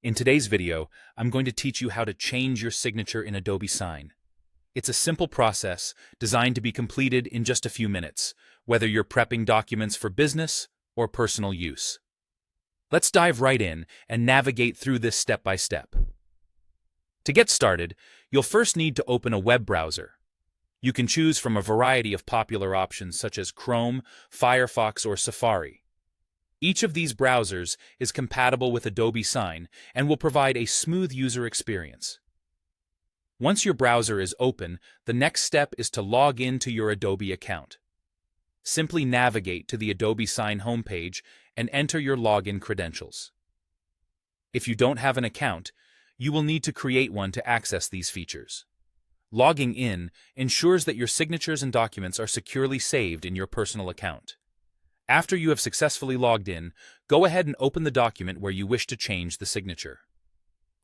In today's video, I'm going to teach you how to change your signature in Adobe Sign. It's a simple process designed to be completed in just a few minutes, whether you're prepping documents for business or personal use. Let's dive right in and navigate through this step by step. To get started, you'll first need to open a web browser. You can choose from a variety of popular options such as Chrome, Firefox, or Safari. Each of these browsers is compatible with Adobe Sign and will provide a smooth user experience. Once your browser is open, the next step is to log in to your Adobe account. Simply navigate to the Adobe Sign homepage and enter your login credentials. If you don't have an account, you will need to create one to access these features. Logging in ensures that your signatures and documents are securely saved in your personal account. After you have successfully logged in, go ahead and open the document where you wish to change the signature.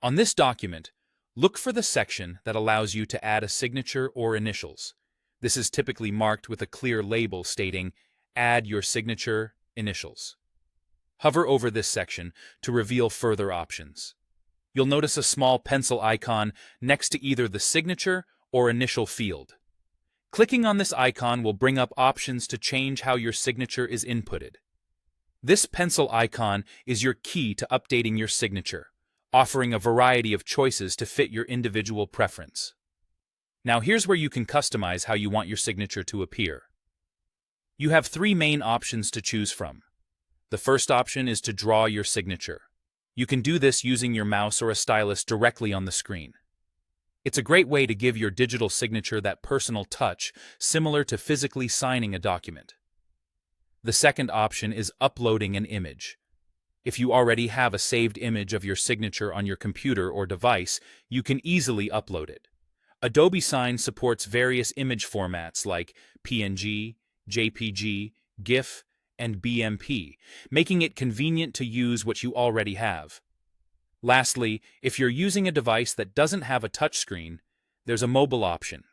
On this document, look for the section that allows you to add a signature or initials. This is typically marked with a clear label stating, "Add your signature, initials." Hover over this section to reveal further options. You'll notice a small pencil icon next to either the signature or initial field. Clicking on this icon will bring up options to change how your signature is inputted. This pencil icon is your key to updating your signature, offering a variety of choices to fit your individual preference. Now here's where you can customize how you want your signature to appear. You have three main options to choose from. The first option is to draw your signature. You can do this using your mouse or a stylus directly on the screen. It's a great way to give your digital signature that personal touch, similar to physically signing a document. The second option is uploading an image. If you already have a saved image of your signature on your computer or device, you can easily upload it. Adobe Sign supports various image formats like PNG, JPG, GIF, and BMP, making it convenient to use what you already have. Lastly, if you're using a device that doesn't have a touchscreen, there's a mobile option.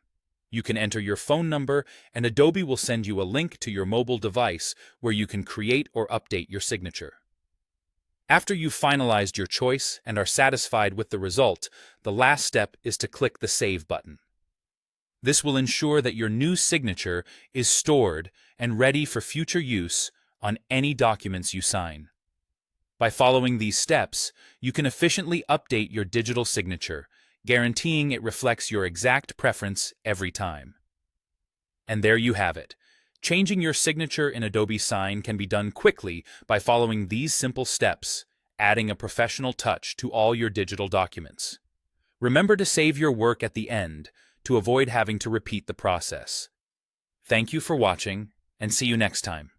You can enter your phone number, and Adobe will send you a link to your mobile device where you can create or update your signature. After you've finalized your choice and are satisfied with the result, the last step is to click the Save button. This will ensure that your new signature is stored and ready for future use on any documents you sign. By following these steps, you can efficiently update your digital signature, guaranteeing it reflects your exact preference every time. And there you have it. Changing your signature in Adobe Sign can be done quickly by following these simple steps, adding a professional touch to all your digital documents. Remember to save your work at the end to avoid having to repeat the process. Thank you for watching, and see you next time.